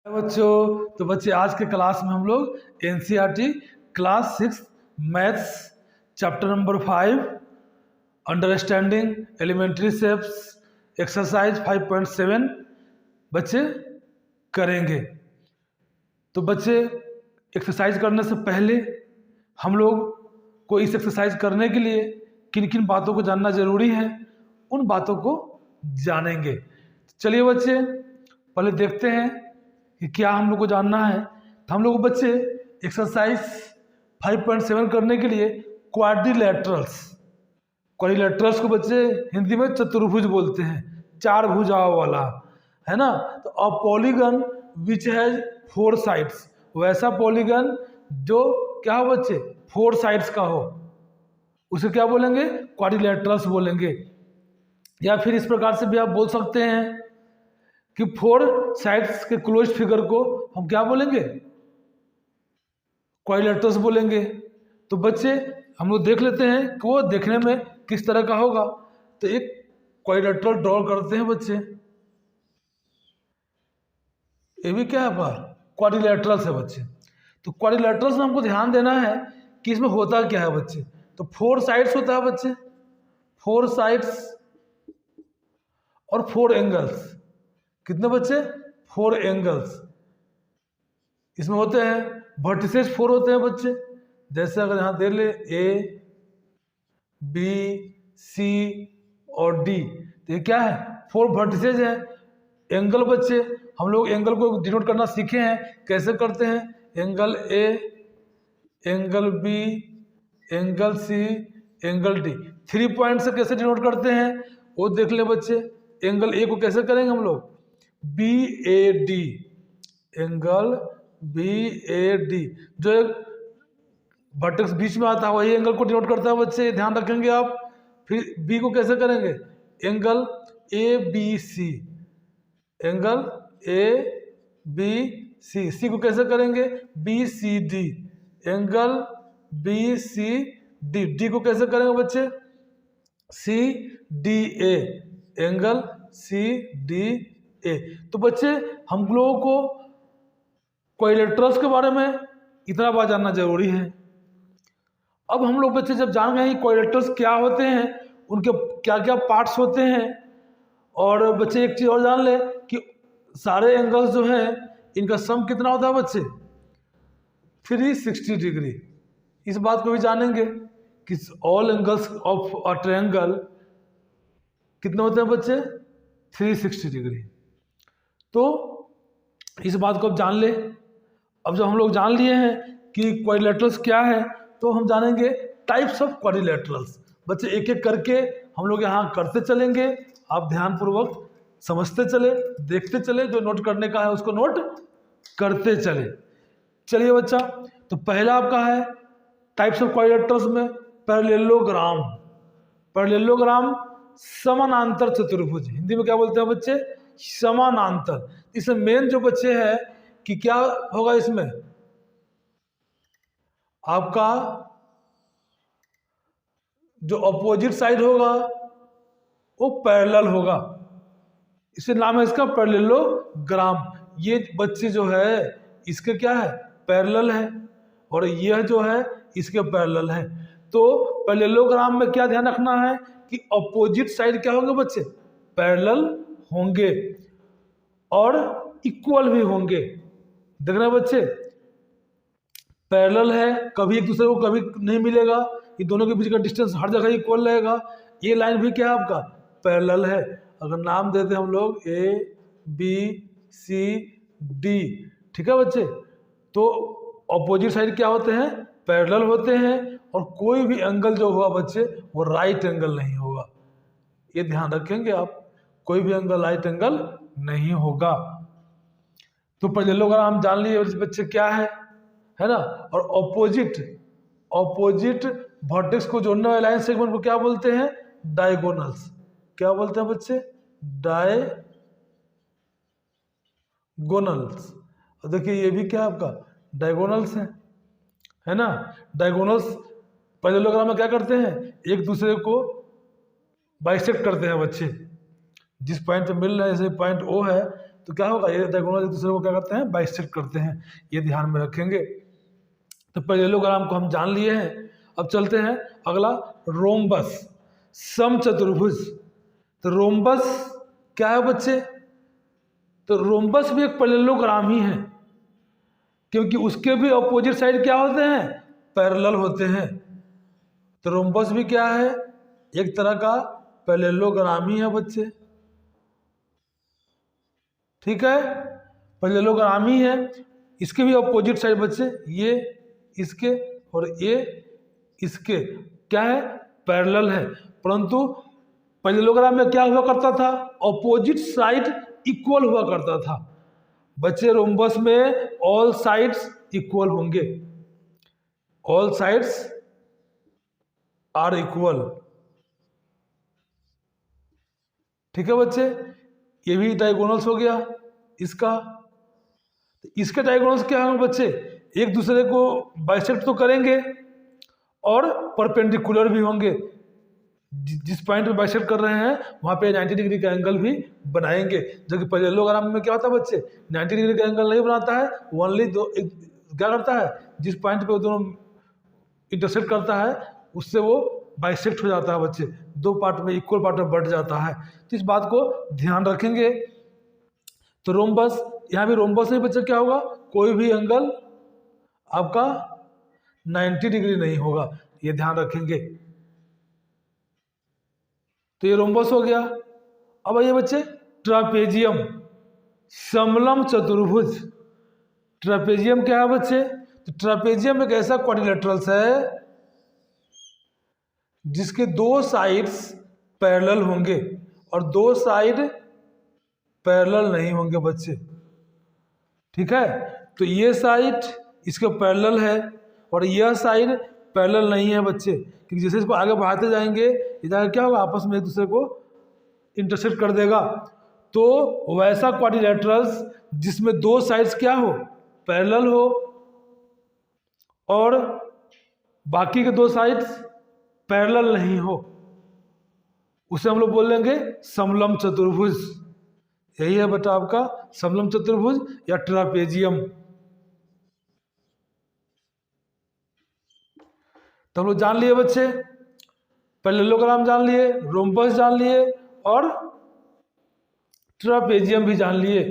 बच्चों, तो बच्चे आज के क्लास में हम लोग NCERT class 6 maths chapter number 5 understanding elementary shapes exercise 5.7 बच्चे करेंगे। तो बच्चे एक्सरसाइज करने से पहले हम लोग को इस एक्सरसाइज करने के लिए किन किन बातों को जानना जरूरी है, उन बातों को जानेंगे। चलिए बच्चे पहले देखते हैं कि क्या हम लोग को जानना है। तो हम लोग बच्चे एक्सरसाइज 5.7 करने के लिए क्वाड्रिलेटरल्स को बच्चे हिंदी में चतुर्भुज बोलते हैं, चार भुजाओं वाला, है ना। तो a polygon which has 4 sides, वैसा पॉलीगन जो क्या हो बच्चे 4 साइड्स का हो, उसे क्या बोलेंगे, क्वाड्रिलेटरल्स बोलेंगे। या फिर इस प्रकार से भी आप बोल सकते हैं कि 4 साइड्स के क्लोज फिगर को हम क्या बोलेंगे, क्वाड्रिलेटरल्स बोलेंगे। तो बच्चे हम लोग देख लेते हैं कि वो देखने में किस तरह का होगा। तो एक क्वाड्रिलेटरल ड्रॉ करते हैं बच्चे। ये भी क्या है पर क्वाड्रिलेटरल्स है बच्चे। तो क्वाड्रिलेटरल्स में हमको ध्यान देना है कि इसमें होता क्या है बच्चे। तो 4 साइड्स होता है बच्चे, 4 साइड्स और 4 एंगल्स। कितने बच्चे, 4 एंगल्स इसमें होते हैं। वर्टिसेस 4 होते हैं बच्चे। जैसे अगर यहाँ दे ले ए बी सी और डी, तो ये क्या है, 4 वर्टिसेस है। एंगल बच्चे हम लोग एंगल को डिनोट करना सीखे हैं, कैसे करते हैं, angle A, angle B, angle C, angle D. 3 point से कैसे डिनोट करते हैं वो देख ले बच्चे। एंगल ए को कैसे करेंगे हम लोग, B A D, angle B A D. जो एक वर्टेक्स बीच में आता है वही एंगल को डिनोट करता है बच्चे, ध्यान रखेंगे आप। फिर बी को कैसे करेंगे, angle A B C, angle A B C. C को कैसे करेंगे, B C D, angle B C D. D को कैसे करेंगे बच्चे, C D A, angle C D A. तो बच्चे हम लोगों को क्वाड्रिलेटरल्स के बारे में इतना बात जानना जरूरी है। अब हम लोग बच्चे जब जान गए क्वाड्रिलेटरल्स क्या होते हैं, उनके क्या क्या पार्ट्स होते हैं, और बच्चे एक चीज़ और जान ले कि सारे एंगल्स जो हैं इनका सम कितना होता है बच्चे, 360 डिग्री। इस बात को भी जानेंगे कि all angles of a triangle कितने होते हैं बच्चे, 360 डिग्री। तो इस बात को अब जान ले। अब जब हम लोग जान लिए हैं कि क्वाड्रिलेटरल्स क्या है, तो हम जानेंगे टाइप्स ऑफ क्वाड्रिलेटरल्स। बच्चे एक एक करके हम लोग यहाँ करते चलेंगे, आप ध्यानपूर्वक समझते चले, देखते चले, जो नोट करने का है उसको नोट करते चले। चलिए बच्चा, तो पहला आपका है टाइप्स ऑफ क्वाड्रिलेटरल्स में पैरेललोग्राम। पैरेललोग्राम समानांतर चतुर्भुज, हिंदी में क्या बोलते हैं बच्चे, समानांतर। इसमें मेन जो बच्चे है कि क्या होगा, इसमें आपका जो अपोजिट साइड होगा वो पैरेलल होगा, इसे नाम है इसका पैरेललोग्राम। ये बच्चे जो है इसके क्या है, पैरेलल है, और यह जो है इसके पैरेलल है। तो पैरेललोग्राम में क्या ध्यान रखना है कि अपोजिट साइड क्या होंगे बच्चे, पैरेलल होंगे और इक्वल भी होंगे। देख रहे हैं बच्चे, पैरेलल है, कभी एक दूसरे को कभी नहीं मिलेगा, ये दोनों के बीच का डिस्टेंस हर जगह इक्वल रहेगा। ये लाइन भी क्या है आपका, पैरेलल है। अगर नाम देते हम लोग ए बी सी डी, ठीक है बच्चे, तो अपोजिट साइड क्या होते हैं, पैरेलल होते हैं, और कोई भी एंगल जो होगा बच्चे वो राइट एंगल नहीं होगा। ये ध्यान रखेंगे आप, कोई भी एंगल राइट एंगल नहीं होगा। तो पैरेललोग्राम जान लिए बच्चे क्या है ना। और ऑपोजिट वर्टेक्स को जोड़ने वाले लाइन सेगमेंट को क्या बोलते हैं, डायगोनल्स। क्या बोलते हैं बच्चे, डायगोनल्स। देखिए ये भी क्या आपका डायगोनल्स है ना। डायगोनल्स पैरेललोग्राम में क्या करते हैं, एक दूसरे को बाइसेक्ट करते हैं बच्चे। जिस पॉइंट पे मिल रहा है, जैसे पॉइंट ओ है तो क्या होगा, ये डायगोनल एक दूसरे को क्या करते हैं, बाइसेक्ट करते हैं। ये ध्यान में रखेंगे। तो पैरेललोग्राम को हम जान लिए हैं। अब चलते हैं अगला, रोम्बस, समचतुर्भुज। तो रोम्बस क्या है बच्चे, तो रोम्बस भी एक पैरेललोग्राम ही है, क्योंकि उसके भी अपोजिट साइड क्या होते हैं, पैरेलल होते हैं। तो रोम्बस भी क्या है, एक तरह का पैरेललोग्राम ही है बच्चे। ठीक है, पैरेललोग्राम ही है। इसके भी अपोजिट साइड बच्चे, ये इसके और ये इसके क्या है, पैरेलल है। परंतु पैरेललोग्राम में क्या हुआ करता था, अपोजिट साइड इक्वल हुआ करता था। बच्चे रोम्बस में ऑल साइड्स इक्वल होंगे, ऑल साइड्स आर इक्वल। ठीक है बच्चे, ये भी डायगोनल्स हो गया इसका। इसके डायगोनल्स क्या होंगे बच्चे, एक दूसरे को बाइसेक्ट तो करेंगे और परपेंडिकुलर भी होंगे। जिस पॉइंट पे बाइसेक्ट कर रहे हैं वहां पे 90 डिग्री का एंगल भी बनाएंगे। जबकि पैरेललोग्राम में क्या होता है बच्चे, 90 डिग्री का एंगल नहीं बनाता है, ओनली क्या करता है, जिस पॉइंट पे वो दोनों इंटरसेक्ट करता है उससे वो बाइसेक्ट हो जाता है बच्चे, दो पार्ट में, इक्वल पार्ट में बढ़ जाता है। तो इस बात को ध्यान रखेंगे। तो रोम्बस, यहाँ भी रोम्बस में बच्चे क्या होगा, कोई भी एंगल आपका 90 डिग्री नहीं होगा, ये ध्यान रखेंगे। तो ये रोम्बस हो गया। अब आइए बच्चे, ट्रापेजियम, समलम चतुर्भुज। ट्रापेजियम क्या है बच्चे, तो ट्रापेजियम एक ऐसा क्वाड्रिलेटरल्स है जिसके दो साइड्स पैरेलल होंगे और दो साइड पैरेलल नहीं होंगे बच्चे। ठीक है, तो ये साइड इसके पैरेलल है और यह साइड पैरेलल नहीं है बच्चे, क्योंकि जैसे इसको आगे बढ़ाते जाएंगे ये जाकर क्या होगा, आपस में एक दूसरे को इंटरसेक्ट कर देगा। तो वैसा क्वाड्रिलेटरल्स जिसमें दो साइड्स क्या हो, पैरेलल हो और बाकी के दो साइड्स पैरेलल नहीं हो, उसे हम लोग बोल लेंगे समलम चतुर्भुज। यही है बेटा आपका समलम चतुर्भुज या ट्रापेजियम। तो हम लोग जान लिए बच्चे, पैरेललोग्राम जान लिए, रोम्बस जान लिए और ट्रापेजियम भी जान लिए।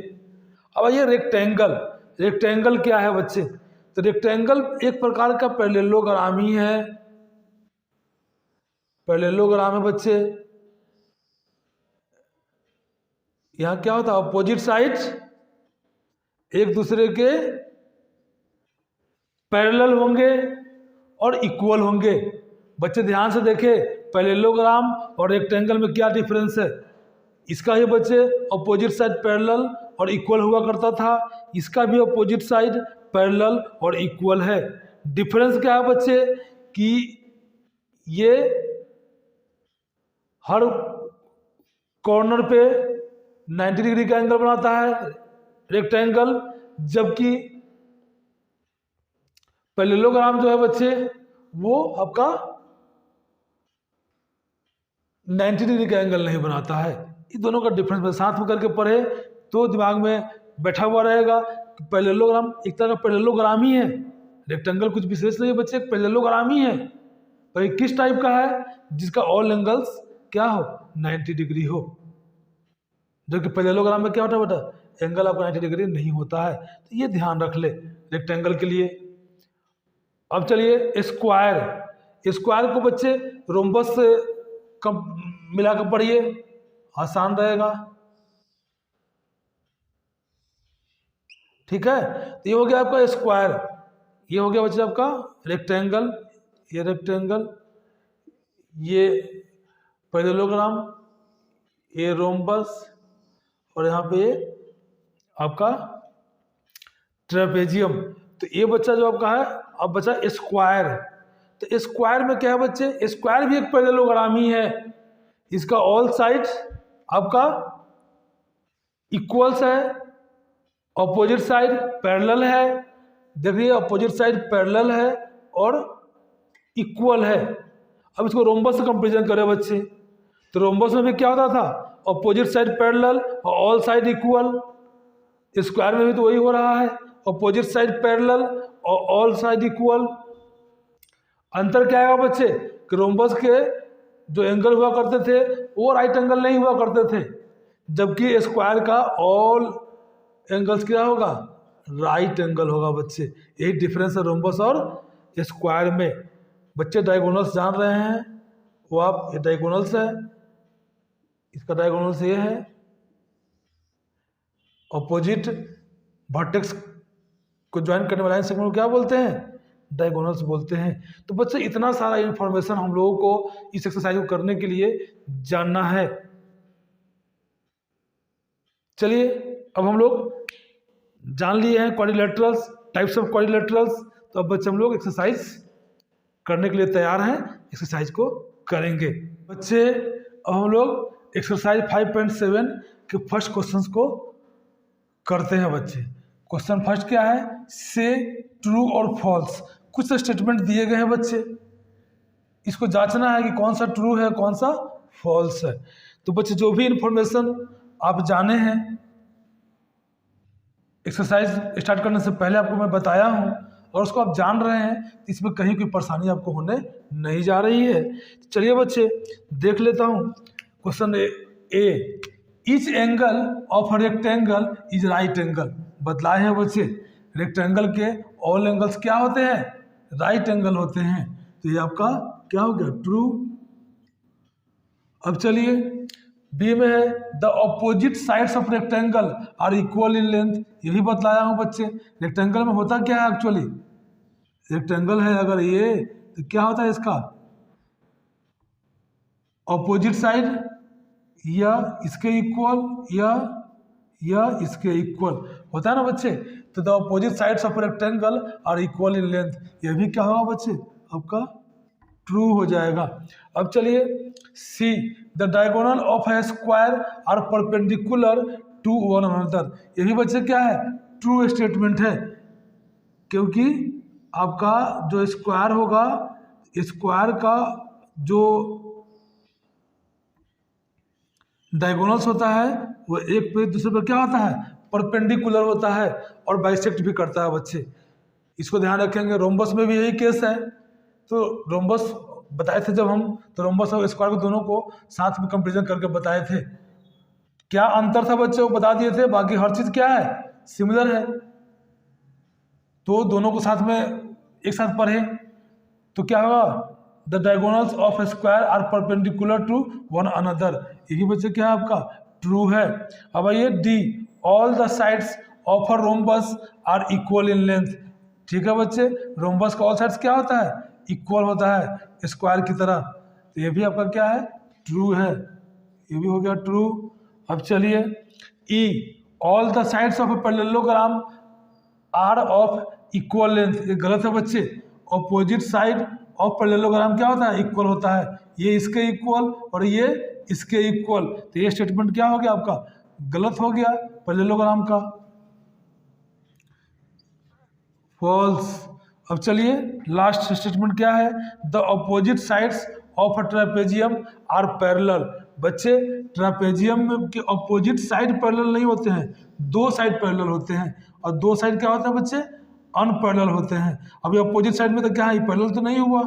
अब आइए रेक्टेंगल। रेक्टेंगल क्या है बच्चे, तो रेक्टेंगल एक प्रकार का पैरेललोग्राम ही है, पैरेललोग्राम है बच्चे। यहां क्या होता है, अपोजिट साइड्स एक दूसरे के पैरेलल होंगे और इक्वल होंगे। बच्चे ध्यान से देखें, पैरेललोग्राम और रेक्टेंगल में क्या डिफरेंस है। इसका ही बच्चे अपोजिट साइड पैरेलल और इक्वल हुआ करता था, इसका भी अपोजिट साइड पैरेलल और इक्वल है। डिफरेंस क्या है बच्चे कि ये हर कॉर्नर पे 90 डिग्री का एंगल बनाता है रेक्टेंगल, जबकि पैरेललोग्राम जो है बच्चे वो आपका 90 डिग्री का एंगल नहीं बनाता है। ये दोनों का डिफरेंस साथ में करके पढ़े तो दिमाग में बैठा हुआ रहेगा। पैरेललोग्राम एक तरह का पैरेललोग्राम ही है, रेक्टेंगल कुछ विशेष नहीं है बच्चे, पैरेललोग्राम ही है। पर ये किस टाइप का है, जिसका ऑल एंगल्स क्या हो, 90 डिग्री हो। जबकि पैरेललोग्राम में क्या होता है बेटा, एंगल आपका 90 डिग्री नहीं होता है। तो ये ध्यान रख ले रेक्टेंगल के लिए। अब चलिए स्क्वायर। स्क्वायर को बच्चे रोम्बस से मिलाकर पढ़िए, आसान रहेगा। ठीक है, तो ये हो गया आपका स्क्वायर, ये हो गया बच्चे आपका रेक्टेंगल, ये रेक्टेंगल, ये पैरेललोग्राम, ये रोम्बस और यहाँ पे आपका ट्रेपेजियम। तो ये बच्चा जो आपका है, अब बचा स्क्वायर। तो स्क्वायर में क्या है बच्चे, स्क्वायर भी एक पैरेललोग्राम ही है, इसका ऑल साइड आपका इक्वल्स है, अपोजिट साइड पैरेलल है। देखिए अपोजिट साइड पैरेलल है और इक्वल है। अब इसको रोम्बस से कंपेरिजन करें बच्चे, तो रोम्बस में भी क्या होता था, अपोजिट साइड पैरेलल और ऑल साइड इक्वल। स्क्वायर में भी तो वही हो रहा है, अपोजिट साइड पैरेलल और ऑल साइड इक्वल। अंतर क्या है बच्चे कि रोम्बस के जो एंगल हुआ करते थे वो राइट एंगल नहीं हुआ करते थे, जबकि स्क्वायर का ऑल एंगल्स क्या होगा, राइट एंगल होगा बच्चे। यही डिफरेंस है रोम्बस और स्क्वायर में। बच्चे डायगोनल्स जान रहे हैं वो आप, ये डायगोनल्स है, इसका डायगोनल्स ये है, ऑपोजिट वर्टेक्स को ज्वाइन करने वाला सेगमेंट को क्या बोलते हैं, डायगोनल्स बोलते हैं। तो बच्चे इतना सारा इंफॉर्मेशन हम लोगों को इस एक्सरसाइज को करने के लिए जानना है। चलिए अब हम लोग जान लिए हैं क्वाड्रिलेटरल्स, टाइप्स ऑफ क्वाड्रिलेटरल्स। तो अब बच्चे हम लोग एक्सरसाइज करने के लिए तैयार हैं, एक्सरसाइज को करेंगे। बच्चे अब हम लोग एक्सरसाइज 5.7 के फर्स्ट क्वेश्चंस को करते हैं बच्चे। क्वेश्चन फर्स्ट क्या है, से ट्रू और फॉल्स। कुछ स्टेटमेंट दिए गए हैं बच्चे, इसको जांचना है कि कौन सा ट्रू है कौन सा फॉल्स है। तो बच्चे जो भी इंफॉर्मेशन आप जाने हैं एक्सरसाइज स्टार्ट करने से पहले आपको मैं बताया हूं और उसको आप जान रहे हैं, तो इसमें कहीं कोई परेशानी आपको होने नहीं जा रही है। चलिए बच्चे देख लेता हूं question A, each angle of rectangle is right angle. बतलाए हैं बच्चे रेक्टेंगल के ऑल एंगल्स क्या होते हैं, राइट एंगल होते हैं। तो ये आपका क्या हो गया, ट्रू। अब चलिए बी में है, the opposite sides of rectangle are equal in length. यही बतलाया हूं बच्चे, रेक्टेंगल में होता क्या है एक्चुअली, रेक्टेंगल है अगर ये तो क्या होता है इसका ऑपोजिट साइड या इसके इक्वल या इसके इक्वल होता है ना बच्चे। तो the opposite sides of rectangle are equal in length, ये भी क्या होगा बच्चे आपका ट्रू हो जाएगा। अब चलिए C, the diagonal of a square are perpendicular to one another. ये भी बच्चे क्या है, ट्रू स्टेटमेंट है, क्योंकि आपका जो स्क्वायर होगा, स्क्वायर का जो डायगोनल्स होता है वो एक पे दूसरे पे क्या होता है, परपेंडिकुलर होता है और बाइसेक्ट भी करता है बच्चे। इसको ध्यान रखेंगे। रोम्बस में भी यही केस है। तो रोम्बस बताए थे जब हम, तो रोम्बस और स्क्वायर को दोनों को साथ में कंपेरिजन करके बताए थे। क्या अंतर था बच्चे वो बता दिए थे, बाकी हर चीज क्या है, सिमिलर है। तो दोनों को साथ में एक साथ पढ़े तो क्या होगा, the diagonals of a square are perpendicular to one another. यही बच्चे क्या है आपका ट्रू है। अब आइए D, all the sides of a rhombus are equal in length. ठीक है बच्चे, रोम्बस का ऑल साइड्स क्या होता है, इक्वल होता है स्क्वायर की तरह। तो ये भी आपका क्या है, ट्रू है। ये भी हो गया ट्रू। अब चलिए E, all the sides of a parallelogram are of equal length. ये गलत है बच्चे, ऑपोजिट साइड ऑफ पैरेललोग्राम क्या होता है, इक्वल होता है। ये इसके इक्वल और ये इसके इक्वल, तो ये स्टेटमेंट क्या हो गया आपका, गलत हो गया पैरेललोग्राम का, फॉल्स। अब चलिए लास्ट स्टेटमेंट क्या है, the opposite sides of a trapezium are parallel. बच्चे ट्रेपेजियम के ऑपोजिट साइड पैरेलल नहीं होते हैं, दो साइड पैरेलल होते हैं। और दो साइड क्या होते हैं बच्चे, अनपैरेलल होते हैं। अब ये अपोजिट साइड में तो क्या है, पैरेलल तो नहीं हुआ,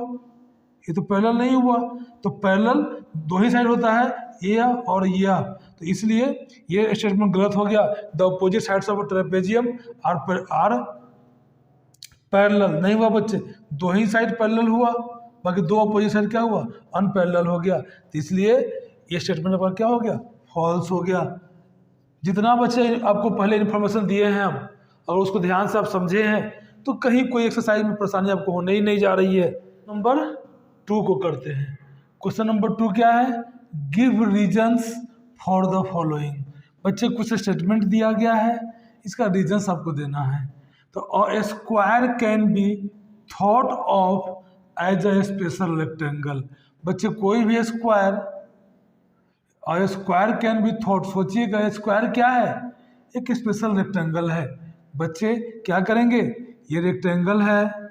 ये तो पैरेलल नहीं हुआ। तो पैरेलल दो ही साइड होता है, ये और यह, तो इसलिए ये स्टेटमेंट गलत हो गया। The opposite sides of trapezium are parallel नहीं हुआ बच्चे, दो ही साइड पैरेलल हुआ, बाकी दो अपोजिट साइड क्या हुआ, अनपैरेलल हो गया। तो इसलिए ये स्टेटमेंट पर क्या हो गया, फॉल्स हो गया। जितना बच्चे आपको पहले इन्फॉर्मेशन दिए हैं हम, और उसको ध्यान से आप समझे हैं, तो कहीं कोई एक्सरसाइज में परेशानी आपको होने ही नहीं जा रही है। नंबर 2 को करते हैं। क्वेश्चन नंबर 2 क्या है, give reasons for the following. बच्चे कुछ स्टेटमेंट दिया गया है, इसका रीजंस आपको देना है। तो a square can be thought of as a special rectangle. बच्चे कोई भी स्क्वायर, और स्क्वायर कैन बी थॉट, सोचिएगा स्क्वायर क्या है, एक स्पेशल रेक्टेंगल है। बच्चे क्या करेंगे, ये रेक्टेंगल है,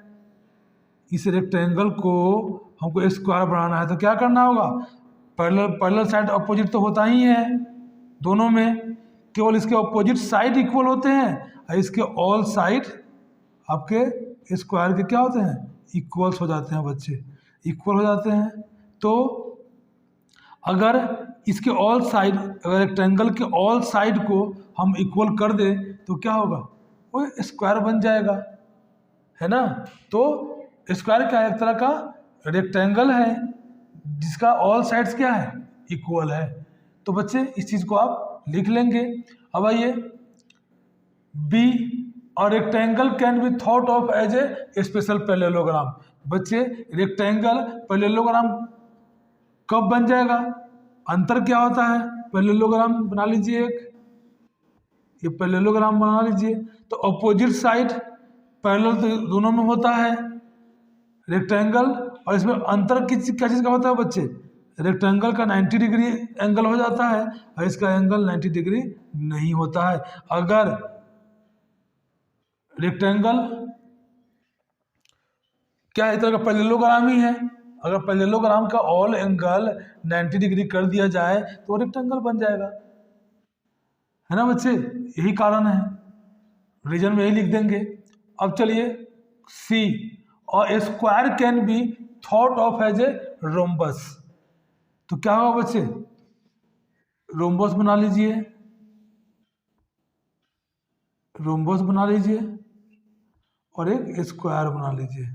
इस रेक्टेंगल को हमको स्क्वायर बनाना है, तो क्या करना होगा, पैरेलल साइड अपोजिट तो होता ही है दोनों में। केवल इसके ऑपोजिट साइड इक्वल होते हैं और इसके ऑल साइड आपके स्क्वायर के क्या होते हैं, इक्वल्स हो जाते हैं बच्चे, इक्वल हो जाते हैं। तो अगर इसके ऑल साइड, अगर रेक्टेंगल के ऑल साइड को हम इक्वल कर दें तो क्या होगा, वो स्क्वायर बन जाएगा, है ना। तो स्क्वायर क्या है, एक तरह का रेक्टेंगल है जिसका ऑल साइड्स क्या है, इक्वल है। तो बच्चे इस चीज़ को आप लिख लेंगे। अब आइए बी, और rectangle can be thought of as a special parallelogram. बच्चे रेक्टेंगल पैरेललोग्राम कब बन जाएगा, अंतर क्या होता है, पैरेललोग्राम बना लीजिए एक, ये पैरेललोग्राम बना लीजिए। तो अपोजिट साइड पैरेलल तो दोनों में होता है रेक्टेंगल, और इसमें अंतर क्या चीज़ का होता है बच्चे, रेक्टेंगल का 90 डिग्री एंगल हो जाता है और इसका एंगल 90 डिग्री नहीं होता है। अगर रेक्टेंगल क्या इस तरह का पैरेललोग्राम ही है, अगर पैरेललोग्राम का ऑल एंगल 90 डिग्री कर दिया जाए तो रेक्टेंगल बन जाएगा, है ना बच्चे, यही कारण है, रीजन में यही लिख देंगे। अब चलिए सी, और square can be thought of as a rhombus. तो क्या होगा बच्चे, रोम्बस बना लीजिए, रोम्बस बना लीजिए और एक स्क्वायर बना लीजिए,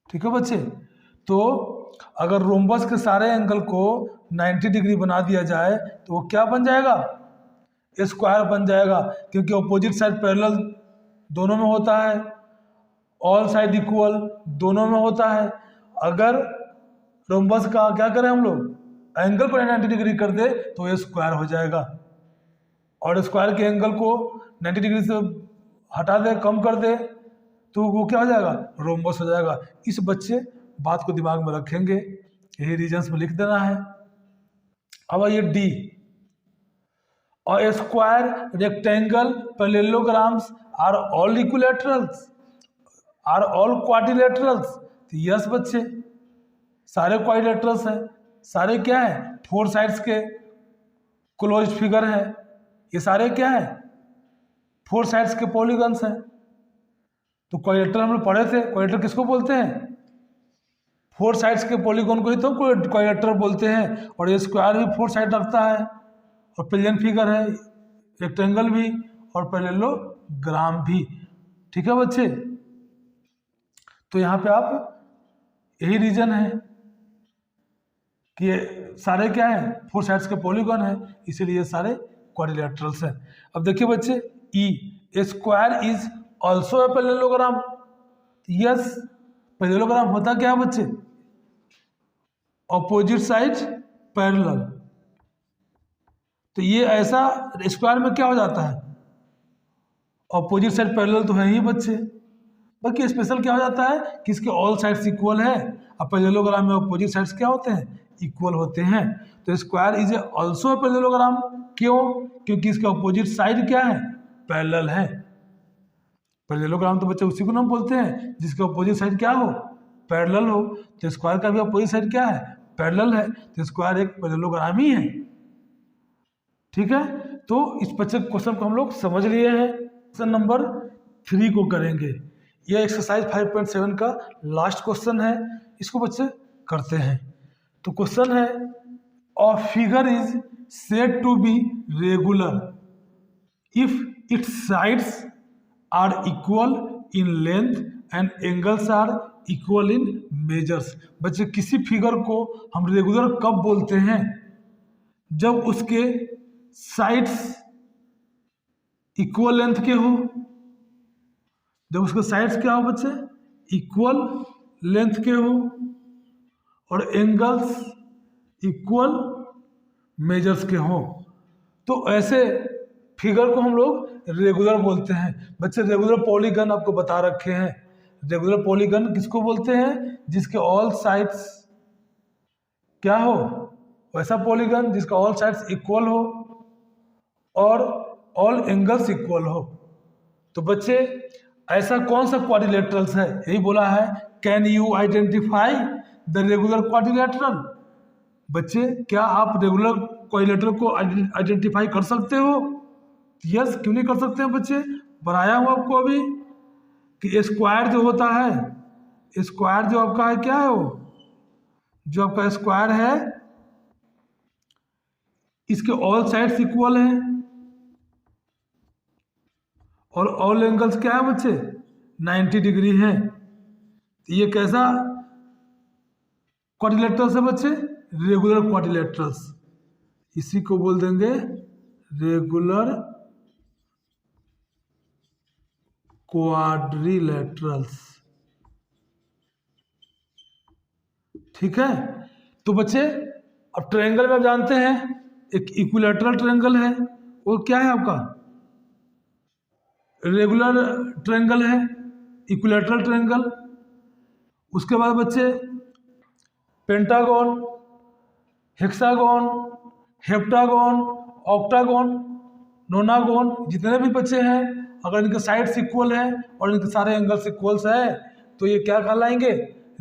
ठीक है बच्चे। तो अगर रोम्बस के सारे एंगल को 90 डिग्री बना दिया जाए तो वो क्या बन जाएगा, स्क्वायर बन जाएगा, क्योंकि अपोजिट साइड पैरेलल दोनों में होता है, ऑल साइड इक्वल दोनों में होता है। अगर रोम्बस का क्या करें हम लोग, एंगल को 90 डिग्री कर दे तो ये स्क्वायर हो जाएगा, और स्क्वायर के एंगल को 90 डिग्री से हटा दे, कम कर दे, तो वो क्या हो जाएगा, रोम्बस हो जाएगा। इस बच्चे बात को दिमाग में रखेंगे, यही रीजन्स में लिख देना है। अब ये डी, और square rectangle parallelograms are all equilaterals, are all quadrilaterals. तो यस बच्चे, सारे क्वाड्रिलैटरल्स हैं, सारे क्या है, 4 साइड्स के क्लोज फिगर है, ये सारे क्या है, 4 साइड्स के पॉलीगन्स हैं। तो क्वाड्रिलेटरल हम लोग पढ़े थे, क्वाड्रिलेटरल किसको बोलते हैं, 4 साइड्स के पॉलीगॉन को ही तो क्वाड्रिलेटरल बोलते हैं। और ये स्क्वायर भी 4 साइड रखता है, और प्लेन फिगर है, रेक्टेंगल भी और पैरेललोग्राम भी, ठीक है बच्चे। तो यहाँ पे आप, यही रीजन है कि ये सारे क्या हैं, 4 साइड्स के पॉलीगॉन है, इसीलिए ये सारे क्वाड्रिलेटरल्स हैं। अब देखिए बच्चे E, a square is also a parallelogram. Yes, parallelogram होता क्या है बच्चे, ऑपोजिट साइड पैरेलल। तो ये ऐसा स्क्वायर में क्या हो जाता है, ऑपोजिट साइड पैरेलल तो है ही बच्चे, बाकी स्पेशल क्या हो जाता है कि इसके ऑल साइड्स इक्वल है, और पैरेललोग्राम में ऑपोजिट साइड्स क्या होते हैं, इक्वल होते हैं। तो स्क्वायर इज ऑल्सो पैरेललोग्राम, क्यों, क्योंकि इसके ऑपोजिट साइड क्या है, पैरेलल है। पैरेललोग्राम तो बच्चे उसी को नाम बोलते हैं जिसके ऑपोजिट साइड क्या हो, पैरेलल हो। तो स्क्वायर का भी ऑपोजिट साइड क्या है, पैरेलल है, तो स्क्वायर एक पैरेललोग्राम ही है, ठीक है। तो इस बच्चे क्वेश्चन को हम लोग समझ लिए हैं। क्वेश्चन नंबर 3 को करेंगे, यह एक्सरसाइज 5.7 का लास्ट क्वेश्चन है, इसको बच्चे करते हैं। तो क्वेश्चन है, a figure is said to be regular if its sides are equal in length and angles are equal in measures. बच्चे किसी फिगर को हम रेगुलर कब बोलते हैं, जब उसके साइड्स इक्वल लेंथ के हो, जब उसके साइड्स क्या हो बच्चे, इक्वल लेंथ के हो, और एंगल्स इक्वल मेजर्स के हो, तो ऐसे फिगर को हम लोग रेगुलर बोलते हैं। बच्चे रेगुलर पॉलीगन आपको बता रखे हैं, रेगुलर पॉलीगन किसको बोलते हैं, जिसके ऑल साइड्स क्या हो, वैसा पॉलीगन जिसका ऑल साइड्स इक्वल हो और ऑल एंगल्स इक्वल हो। तो बच्चे ऐसा कौन सा क्वाड्रिलेटरल्स है, यही बोला है, can you identify the regular quadrilateral. बच्चे क्या आप रेगुलर क्वाड्रिलेटरल को आइडेंटिफाई कर सकते हो? यस, क्यों नहीं कर सकते हैं बच्चे? बनाया हूँ आपको अभी कि स्क्वायर जो होता है, स्क्वायर जो आपका है क्या है, वो जो आपका स्क्वायर है इसके ऑल साइड्स इक्वल हैं और ऑल एंगल्स क्या है बच्चे? 90 डिग्री है। तो ये कैसा क्वाड्रिलेटरल्स है बच्चे? Regular quadrilaterals. इसी को बोल देंगे रेगुलर क्वाड्रिलेटरल्स। ठीक है, तो बच्चे अब ट्रायंगल में आप जानते हैं एक इक्विलैटरल ट्रायंगल है, वो क्या है आपका? रेगुलर ट्रायंगल है, इक्विलैटरल ट्रायंगल। उसके बाद बच्चे पेंटागन, हेक्सागन, हेप्टागन, ऑक्टागन, नोनागन, जितने भी बच्चे हैं अगर इनके साइड्स इक्वल हैं और इनके सारे एंगल्स इक्वल्स हैं तो ये क्या कहलाएंगे?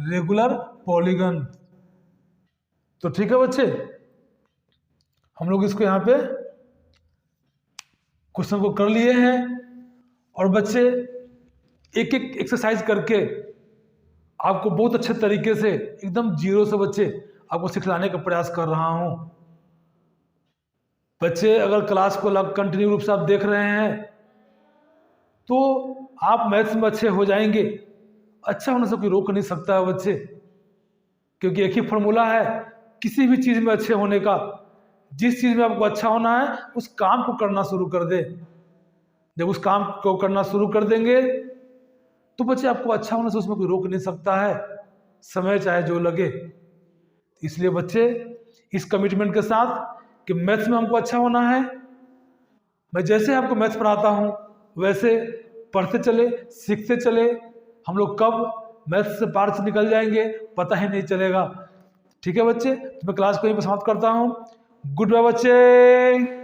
Regular polygon. तो ठीक है बच्चे, हम लोग इसको यहाँ पे क्वेश्चन को कर लिए हैं और बच्चे एक एक एक्सरसाइज करके आपको बहुत अच्छे तरीके से एकदम जीरो से बच्चे आपको सिखलाने का प्रयास कर रहा हूँ। बच्चे अगर क्लास को कंटिन्यू रूप से आप देख रहे हैं तो आप मैथ्स में अच्छे हो जाएंगे। अच्छा होने से कोई रोक नहीं सकता है बच्चे, क्योंकि एक ही फॉर्मूला है किसी भी चीज़ में अच्छे होने का। जिस चीज़ में आपको अच्छा होना है उस काम को करना शुरू कर दे। जब उस काम को करना शुरू कर देंगे तो बच्चे आपको अच्छा होने से उसमें कोई रोक नहीं सकता है, समय चाहे जो लगे। इसलिए बच्चे इस कमिटमेंट के साथ कि मैथ्स में हमको अच्छा होना है, मैं जैसे आपको मैथ्स पढ़ाता हूँ वैसे पढ़ते चले, सीखते चले। हम लोग कब मैथ्स से पार से निकल जाएंगे पता ही नहीं चलेगा। ठीक है बच्चे, तो मैं क्लास को यहीं पर समाप्त करता हूँ। गुड बाय बच्चे।